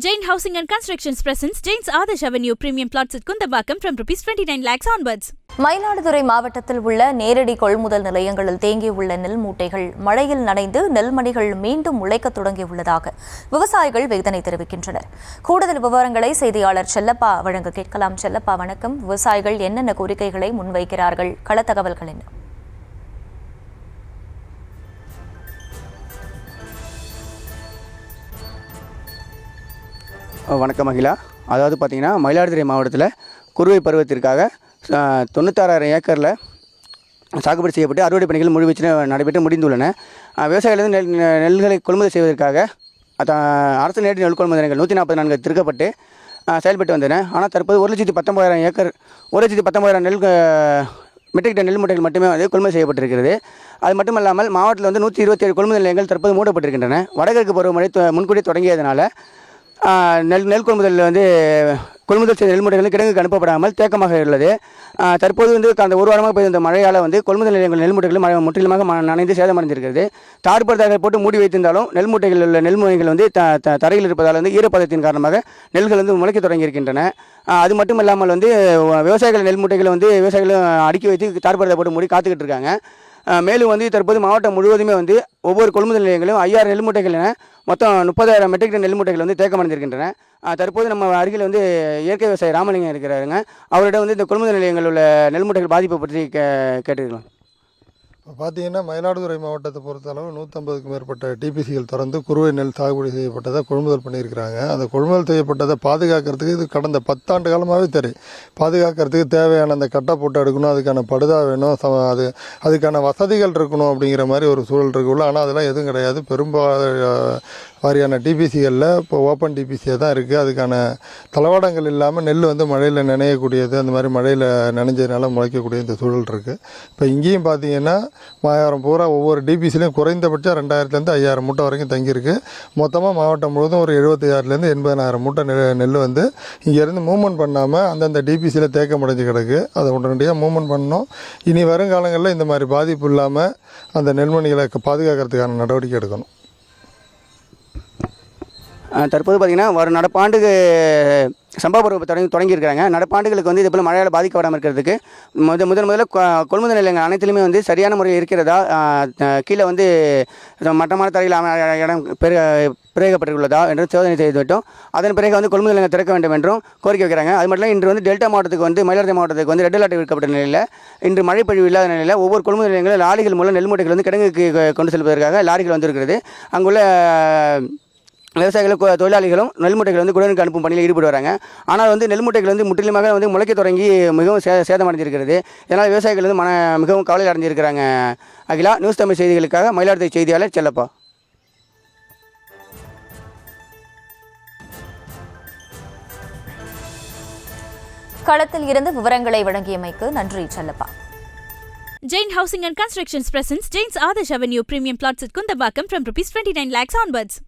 Jain Housing and Constructions presents Jain's Adarsh Avenue Premium Plots at Kundambakam from Rs 29 lakhs onwards. Mayiladuthurai மாவட்டத்தில் உள்ள நேரடி கொள்முதல் நிலையங்களில் தேங்கியுள்ள நெல் மூட்டைகள் மழையில் நனைந்து நெல்மணிகள் மீண்டும் முளைக்கத் தொடங்கியுள்ளதாக விவசாயிகள் வேதனை தெரிவிக்கின்றனர். கூடுதல் விவரங்களை செய்தியாளர் செல்லப்பா வழங்க கேட்கலாம். செல்லப்பா, வணக்கம். விவசாயிகள் என்னென்ன கோரிக்கைகளை முன்வைக்கிறார்கள்? கள தகவல்கள் என்ன? வணக்கம் அகிலா. அதாவது பார்த்திங்கன்னா, மயிலாடுதுறை மாவட்டத்தில் குறுவை பருவத்திற்காக 96,000 ஏக்கரில் சாகுபடி செய்யப்பட்டு அறுவடை பணிகள் முழுவீச்சில் நடைபெற்று முடிந்துள்ளன. விவசாயிகள் நெல்களை கொள்முதல் செய்வதற்காக அரசு நேரடி நெல் கொள்முதல் நிலையங்கள் 144 திறக்கப்பட்டு செயல்பட்டு வந்தன. ஆனால் தற்போது 1,19,000 ஏக்கர் 1,19,000 மெட்ரிக் டன் நெல் மூட்டைகள் மட்டுமே கொள்முதல் செய்யப்பட்டிருக்கிறது. அது மட்டுமல்லாமல் மாவட்டத்தில் 127 கொள்முதல் நிலையங்கள் தற்போது மூடப்பட்டிருக்கின்றன. வடகிழக்கு பருவமழை முன்கூட்டி தொடங்கியதனால நெல் கொள்முதல் கொள்முதல் செய்த நெல் மூட்டைகள் கிடங்குக்கு அனுப்பப்படாமல் தேக்கமாக உள்ளது. தற்போது கடந்த ஒரு வாரமாக பெய்த இந்த மழையால் கொள்முதல் நிலையங்கள் நெல் மூட்டைகள் முற்றிலுமாக நனைந்து சேதமடைந்திருக்கிறது. தார்படுத்தாக போட்டு மூடி வைத்திருந்தாலும் நெல் மூட்டைகள் உள்ள நெல் மூட்டைகள் தரையில் இருப்பதால் ஈரப்பதத்தின் காரணமாக நெல்கள் முளைக்க தொடங்கியிருக்கின்றன. அது மட்டும் இல்லாமல் விவசாயிகள் நெல் மூட்டைகளை விவசாயிகள் அடுக்கி வைத்து தார்படுத்த போட்டு மூடி காத்துக்கிட்டு இருக்காங்க. மேலும் தற்போது மாவட்டம் முழுவதுமே ஒவ்வொரு கொள்முதல் நிலையங்களும் 5,000 நெல் மூட்டைகள் என மொத்தம் 30,000 மெட்ரிக் டன் நெல் மூட்டைகள் தேக்கமடைந்திருக்கின்றன. தற்போது நம்ம அருகில் இயற்கை விவசாயி ராமலிங்கம் இருக்கிறாருங்க. அவரிடம் இந்த கொள்முதல் நிலையங்கள் உள்ள நெல் மூட்டைகள் பாதிப்பை பற்றி கேட்டுக்கலாம். இப்போ பார்த்தீங்கன்னா, மயிலாடுதுறை மாவட்டத்தை பொறுத்தளவு 150க்கும் மேற்பட்ட டிபிசிகள் திறந்து குறுவை நெல் சாகுபடி செய்யப்பட்டதை கொள்முதல் பண்ணியிருக்கிறாங்க. அந்த கொள்முதல் செய்யப்பட்டதை பாதுகாக்கிறதுக்கு இது கடந்த 10 ஆண்டு காலமாகவே தெரியும். பாதுகாக்கிறதுக்கு தேவையான அந்த கட்டை போட்டு எடுக்கணும், அதுக்கான படுதா வேணும், அதுக்கான வசதிகள் இருக்கணும் அப்படிங்கிற மாதிரி ஒரு சூழல் இருக்குள்ள. ஆனால் அதெல்லாம் எதுவும் கிடையாது. வாரியான டிபிசிகளில் இப்போ ஓப்பன் டிபிசியாக தான் இருக்குது. அதுக்கான தளவாடங்கள் இல்லாமல் நெல் மழையில் நனையக்கூடியது, அந்த மாதிரி மழையில் நனைஞ்சதுனால முளைக்கக்கூடிய இந்த சூழல் இருக்குது. இப்போ இங்கேயும் பார்த்தீங்கன்னா, மாயாரம் பூரா ஒவ்வொரு டிபிசிலையும் குறைந்தபட்சம் 2,000லேருந்து 5,000 மூட்டை வரைக்கும் தங்கியிருக்கு. மொத்தமாக மாவட்டம் முழுவதும் ஒரு 76,000லேருந்து 80,000 மூட்டை நெல் இங்கேருந்து மூவ்மெண்ட் பண்ணாமல் அந்தந்த டிபிசியில் தேக்கமடைஞ்சு கிடக்கு. அதை உடனடியாக மூவ்மெண்ட் பண்ணணும். இனி வருங்காலங்களில் இந்த மாதிரி பாதிப்பு இல்லாமல் அந்த நெல்மணிகளை பாதுகாக்கிறதுக்கான நடவடிக்கை எடுக்கணும். தற்போது பார்த்திங்கன்னா, வரும் நடப்பாண்டுக்கு சம்பா பருவம் தொடங்கியிருக்கிறாங்க. நடப்பாண்டுகளுக்கு இதே போல் மழையால் பாதிக்கப்படாமல் இருக்கிறதுக்கு முதல்ல கொள்முதல் நிலையங்கள் அனைத்திலுமே சரியான முறையில் இருக்கிறதா, கீழே மட்டமான தரையில் இடம் பிரயோகப்பட்டுள்ளதா என்று சோதனை செய்துவிட்டோம். அதன் பிறகு கொள்முதல் நிலையம் திறக்க வேண்டும் என்றும் கோரிக்கை வைக்கிறாங்க. அது மட்டும் இன்று டெல்டா மாவட்டத்துக்கு மயிலாடுதுறை மாவட்டத்துக்கு ரெட் அலர்ட் விடுக்கப்பட்ட நிலையில் இன்று மழை பொழிவு இல்லாத நிலையில் ஒவ்வொரு கொள்முதல் நிலையங்களும் லாரிகள் மூலம் நெல் மூட்டைகள் கிடங்குக்கு கொண்டு செல்வதற்காக லாரிகள் வந்திருக்கிறது. அங்குள்ள விவசாயிகளும் தொழிலாளிகளும் நெல் மூட்டைகள் குடனுக்கு அனுப்பும் பணியில் ஈடுபட்டு வராங்க. ஆனால் நெல் மூட்டைகள் முற்றிலுமாக முளைக்க தொடங்கி மிகவும் சேதமடைந்திருக்கிறது. இதனால் விவசாயிகள் மிகவும் கவலையில் அடைஞ்சிருக்கிறாங்க. அகிலா, நியூஸ் தமிழ் செய்திகளுக்காக மயிலாடுதுறை செய்தியாளர் செல்லப்பா. களத்தில் இருந்து விவரங்களை வழங்கியமைக்கு நன்றி Chellappa. Jain Housing and Constructions presents Jain's Adarsh Avenue Premium Plots at Kundambakam from Rs 29 lakhs onwards.